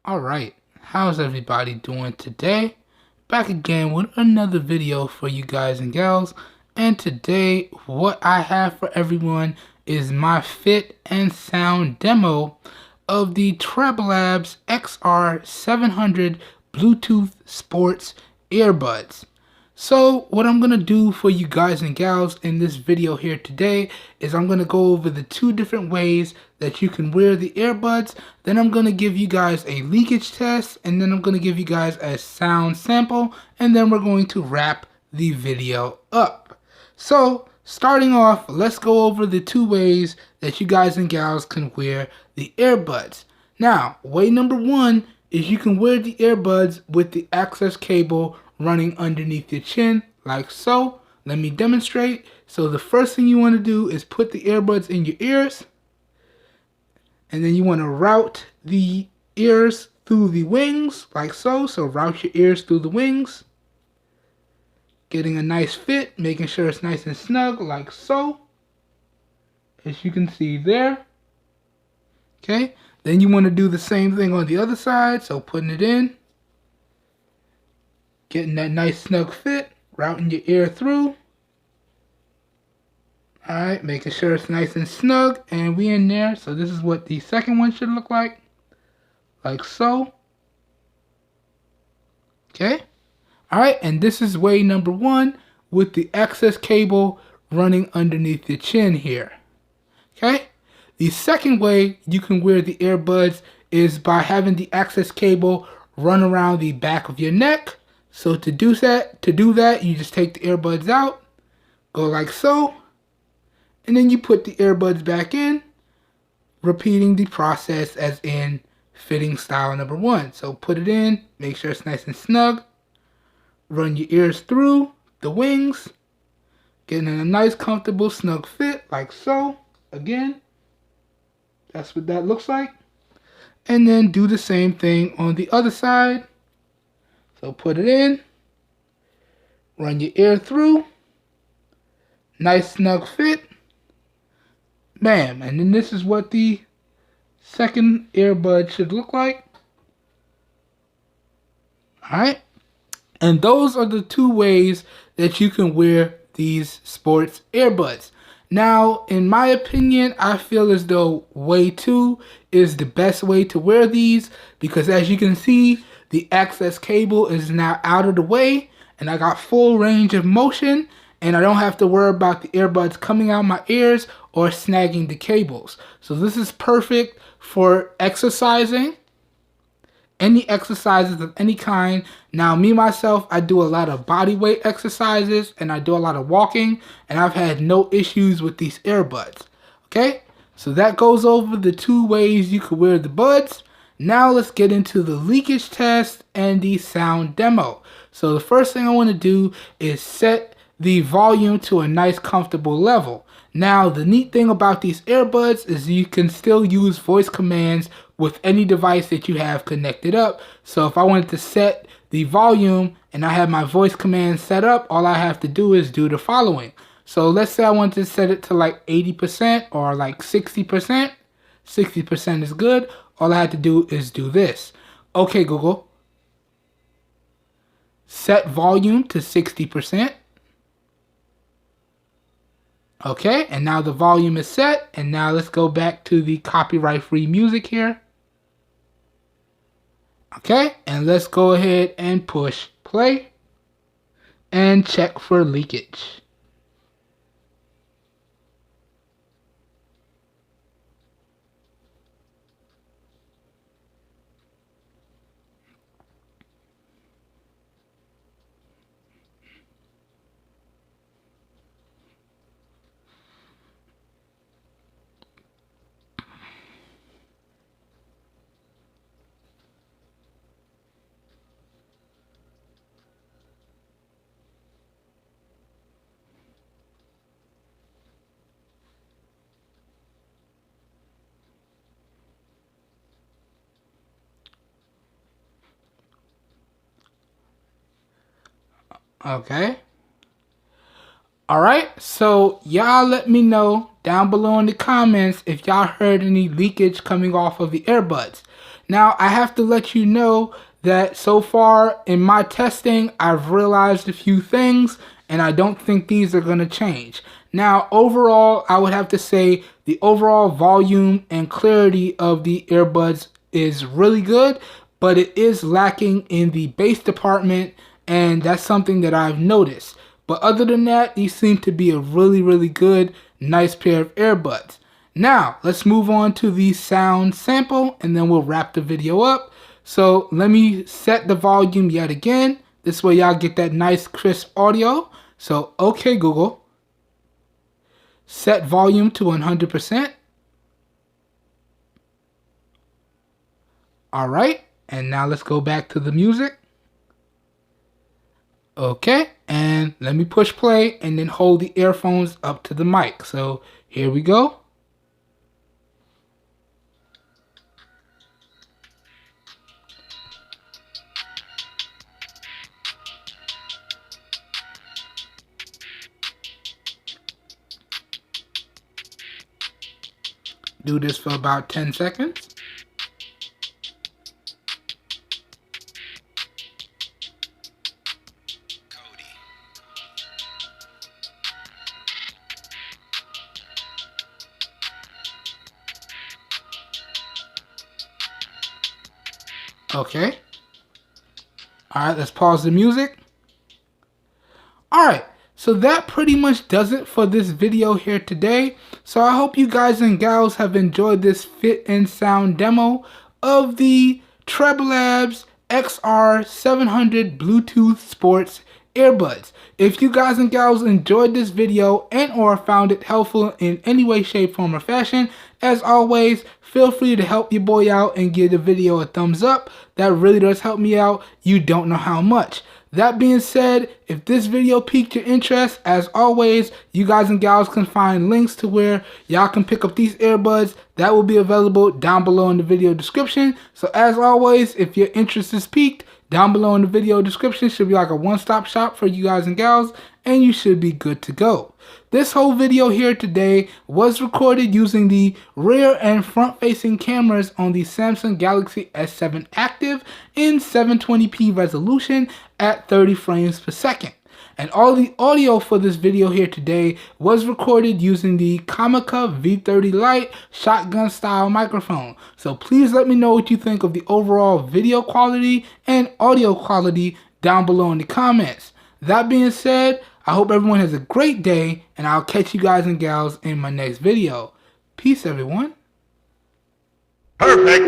Alright, how's everybody doing today? Back again with another video for you guys and gals. And today, what I have for everyone is my fit and sound demo of the TREBLAB XR700 Bluetooth Sports Earbuds. So what I'm going to do for you guys and gals in this video here today is I'm going to go over the two different ways that you can wear the earbuds. Then I'm going to give you guys a leakage test, and then I'm going to give you guys a sound sample, and then we're going to wrap the video up. So starting off, let's go over the two ways that you guys and gals can wear the earbuds. Now, way number one is you can wear the earbuds with the access cable running underneath your chin, like so. Let me demonstrate. So the first thing you want to do is put the earbuds in your ears, and then you want to route the ears through the wings, like so. So route your ears through the wings, getting a nice fit, making sure it's nice and snug, like so, as you can see there. Okay, then you want to do the same thing on the other side, so putting it in, getting that nice snug fit, routing your ear through. Alright, making sure it's nice and snug, and we in there. So this is what the second one should look like so. Okay, alright, and this is way number one with the access cable running underneath your chin here. Okay, the second way you can wear the earbuds is by having the access cable run around the back of your neck. So to do that, you just take the earbuds out, go like so, and then you put the earbuds back in, repeating the process as in fitting style number one. So put it in, make sure it's nice and snug, run your ears through the wings, getting a nice comfortable snug fit like so. Again, that's what that looks like. And then do the same thing on the other side. So put it in, run your ear through, nice snug fit, bam. And then this is what the second earbud should look like. Alright, and those are the two ways that you can wear these sports earbuds. Now, in my opinion, I feel as though way two is the best way to wear these, because as you can see, the access cable is now out of the way, and I got full range of motion, and I don't have to worry about the earbuds coming out my ears or snagging the cables. So this is perfect for exercising, any exercises of any kind. Now, me myself, I do a lot of body weight exercises, and I do a lot of walking, and I've had no issues with these earbuds. Okay, so that goes over the two ways you could wear the buds. Now let's get into the leakage test and the sound demo. So the first thing I want to do is set the volume to a nice comfortable level. Now the neat thing about these earbuds is you can still use voice commands with any device that you have connected up. So if I wanted to set the volume and I have my voice command set up, all I have to do is do the following. So let's say I want to set it to like 80% or like 60%. 60% is good. All I have to do is do this. Okay, Google, set volume to 60%. Okay, and now the volume is set, and now let's go back to the copyright-free music here. Okay, and let's go ahead and push play and check for leakage. Okay. Alright, so y'all let me know down below in the comments if y'all heard any leakage coming off of the earbuds. Now, I have to let you know that so far in my testing, I've realized a few things, and I don't think these are going to change. Now, overall, I would have to say the overall volume and clarity of the earbuds is really good, but it is lacking in the bass department, and that's something that I've noticed. But other than that, these seem to be a really good, nice pair of earbuds. Now, let's move on to the sound sample, and then we'll wrap the video up. So let me set the volume yet again. This way y'all get that nice crisp audio. So, okay Google, set volume to 100%. Alright, and now let's go back to the music. Okay, and let me push play and then hold the earphones up to the mic. So here we go. Do this for about 10 seconds. Okay. Alright, let's pause the music. Alright, so that pretty much does it for this video here today. So I hope you guys and gals have enjoyed this fit and sound demo of the TREBLAB XR700 Bluetooth Sports earbuds. If you guys and gals enjoyed this video and or found it helpful in any way, shape, form, or fashion, as always, feel free to help your boy out and give the video a thumbs up. That really does help me out. You don't know how much. That being said, if this video piqued your interest, as always, you guys and gals can find links to where y'all can pick up these earbuds. That will be available down below in the video description. So as always, if your interest is piqued, down below in the video description should be like a one-stop shop for you guys and gals, and you should be good to go. This whole video here today was recorded using the rear and front-facing cameras on the Samsung Galaxy S7 Active in 720p resolution at 30 frames per second. And all the audio for this video here today was recorded using the Comica V30 Lite shotgun style microphone. So please let me know what you think of the overall video quality and audio quality down below in the comments. That being said, I hope everyone has a great day, and I'll catch you guys and gals in my next video. Peace, everyone. Perfect.